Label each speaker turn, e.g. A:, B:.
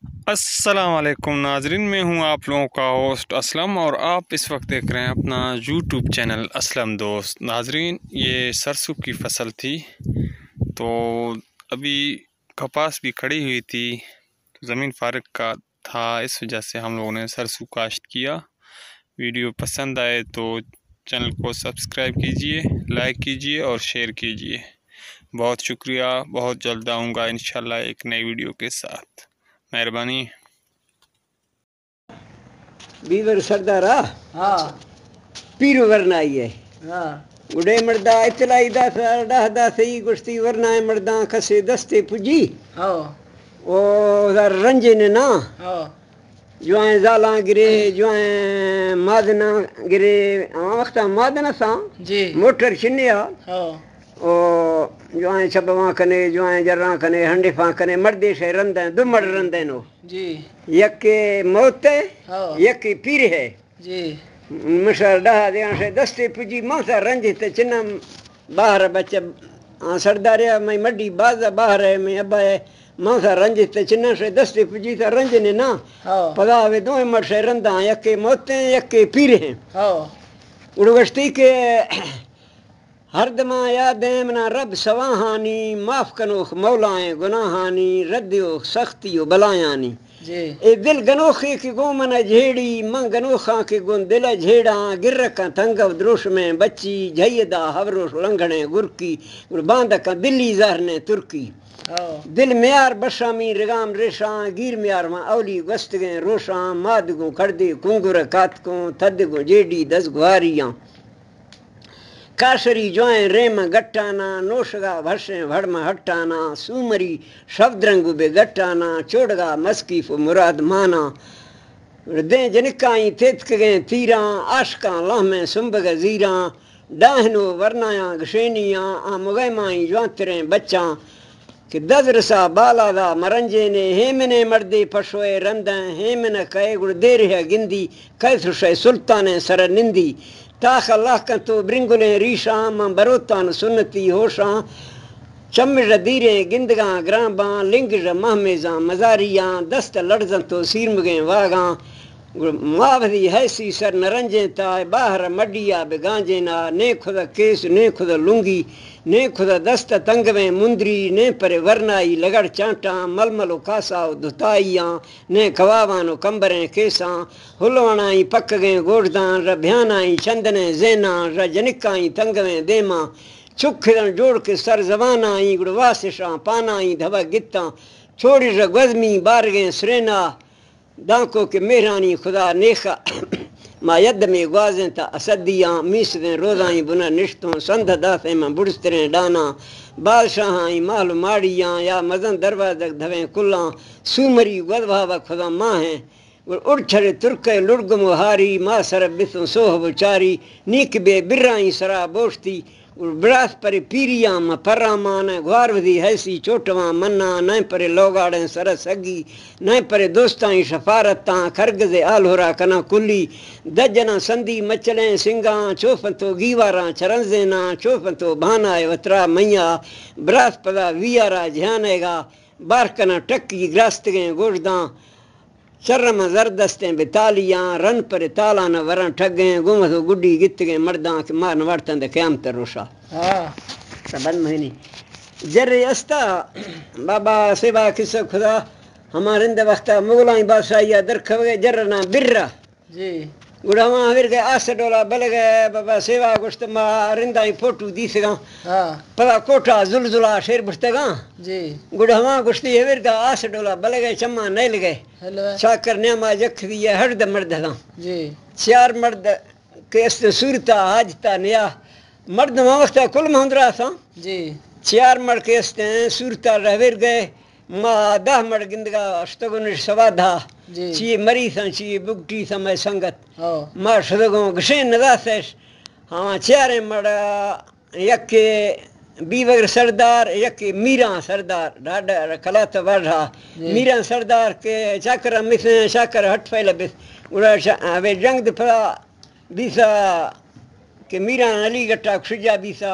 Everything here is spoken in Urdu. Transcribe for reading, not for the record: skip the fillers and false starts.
A: السلام علیکم ناظرین، میں ہوں آپ لوگوں کا ہوسٹ اسلم اور آپ اس وقت دیکھ رہے ہیں اپنا یوٹیوب چینل اسلم دوست۔ ناظرین، یہ سرسوں کی فصل تھی تو ابھی کپاس بھی کھڑی ہوئی تھی، زمین فارغ کا تھا، اس وجہ سے ہم لوگوں نے سرسوں کاشت کیا۔ ویڈیو پسند آئے تو چینل کو سبسکرائب کیجئے، لائک کیجئے اور شیئر کیجئے۔ بہت شکریہ، بہت جلد آؤں گا انشاءاللہ ایک نئی ویڈیو کے ساتھ۔ مہربانی۔
B: بیور سردارا
C: ہاں
B: پیرو ورنا ہے
C: ہاں
B: اڑے مردہ اطلاعی دا ڈہ دا سی گشتی ورنا ہے مرداں کسے دستے پجی
C: ہاں
B: او در رنجے نے نا
C: ہاں
B: جو ہیں زالاں گرے جو ہیں مادنا گرے وقتا مادنا سا
C: جی
B: موٹر چنیا
C: ہاں
B: او جو ہیں چبواں کنے جو ہیں جراں کنے ہنڈفاں کنے مردے سے رندیں دو مر رندیں نو
C: جی
B: یک موت ہے
C: ہاں
B: یک پیر ہے
C: جی
B: مشر ڈہا دیاں سے دستے پجی مانسا رنجے تے چنم باہر بچہ سرداریا میں مڈی بازا باہر ہے میں ابا ہے مانسا رنجے تے چنم سے دستے پجی تا رنجے نے نا
C: ہاں
B: پدا ہوئے دوئے مر سے رنداں یک موت ہیں یک پیر ہیں
C: ہاں
B: اڑوشتی کے ہر دماں یادیں منا رب سواہانی معاف کنوخ مولائیں گناہانی ردیو سختیو بلایانی
C: جی
B: اے دل گنوخی کی گو منا جھیڑی من گنوخاں کی گون دل جھیڑاں گرکاں تنگو دروش میں بچی جھیدہ حوروش لنگھنے گرکی باندکاں دلی زہرنے ترکی
C: ہاں
B: دل میار بشامی رگام ریشاں گیر میار ماں اولی گستگیں روشاں مادگوں کردی کنگر کاتکوں تھدگوں جیڈی دس گواریاں کاشری جوائیں ریم گٹانا نوشگا بھرشیں بھڑم ہٹانا سومری شبدرنگو بے گٹانا چوڑگا مسکیف مراد مانا دیں جنکائیں تیتک گئیں تیراں عاشقاں لہمیں سنبگ زیراں ڈاہنو ورنایاں گشینیاں مغیمائیں جوانتریں بچاں کہ دز رسا بالا دا مرنجے نے ہیمنے مردے پشوئے رندیں ہیمنے کئے گڑ دیر ہے گندی کئے سشے سلطانیں سر نندی تاخ اللہ کن تو برنگلیں ریشاں من بروتان سنتی ہوشاں چمڑ دیریں گندگاں گرامباں لنگڑ مہمیزاں مزاریاں دست لڑزن تو سیرمگیں واگاں ماوہدی حیثی سر نرنجیں تائے باہر مڈیا بگانجینا نے خدا کیس نے خدا لنگی نے خدا دست تنگویں مندری نے پر ورنائی لگڑ چانٹاں ململو کاساو دھتائیاں نے کواوانو کمبریں کیساں ہلوانائیں پک گئیں گوڑداں ربھیانائیں چندنیں زیناں رجنکائیں تنگویں دیماں چکھدن جوڑ کے سر زبانائیں گڑواسشاں پانائیں دھوا گتاں چھوڑی رگوزمی بارگیں سرینا دانکو کے مہرانی خدا نیخا ما ید میں گوازیں تا اسدیاں میسدیں روزائیں بنا نشتوں سندھ داسیں میں بڑستریں ڈانا بادشاہائیں محل ماڑیاں یا مزن دروازک دھویں کلاں سومری گودھاوا خدا ماں ہیں اڑچھڑے ترکے لڑگم ہاری ماں سر بسوں سوہ بچاری نیک بے برائیں سرا بوشتی براس پر پیریاں ما پرامان گوار ودی حیثی چوٹواں منا نائیں پر لوگاڑیں سر سگی نائیں پر دوستائیں شفارتاں کھرگز آلہورا کنا کلی دجنا سندی مچلیں سنگاں چوفن تو گیواراں چرنزینا چوفن تو بھانائے وطرا میاں براس پدا ویارا جھانے گا بارکنا ٹکی گراستگیں گوشداں شرم زردستیں بتالیاں رن پر تالانا ورن ٹھگیں گمتو گڈی گتگیں مرداں کے مارن وارتن دے قیامت روشا
C: ہاں
B: سبن مہینی جرے استا بابا سوا کس خدا ہمارے اندر وقتا مغلائیں بادشاہیہ درکھوگے جرنا برہ
C: جی
B: گڑھواں ہور گئے آس ڈولا بل گئے بابا سیوا گشت ما رندائیں فوٹو دیسگاں
C: ہاں
B: پدا کوٹا زلزلہ شیر بشتگاں
C: جی
B: گڑھواں گشتی ہور گئے آس ڈولا بل گئے چمہ نیل گئے
C: ہیلو
B: شاکر نعمہ جکھ دیئے ہرد مرد گاں
C: جی
B: چار مرد کے است صورتا حاجتا نیا مرد ماں وقتا کل مہندرا سا
C: جی
B: چار مرد کے است صورتا رہور گئے ما 10 مرد گندگا اشتگونش سوادھا
C: جی
B: چیئے مری سا چیئے بگٹی سا میں سنگت
C: ہاں
B: ما شدگوں گشین ندا سیش ہاں چارے مرد یک بیوگر سردار یک میران سردار ڈاڈا کلاتا بڑھا
C: جی
B: میران سردار کے چاکر مثل شاکر ہٹ فیل بس اڑا اوے جنگ دفعہ بیسا کہ میران علی گٹا کشجا بیسا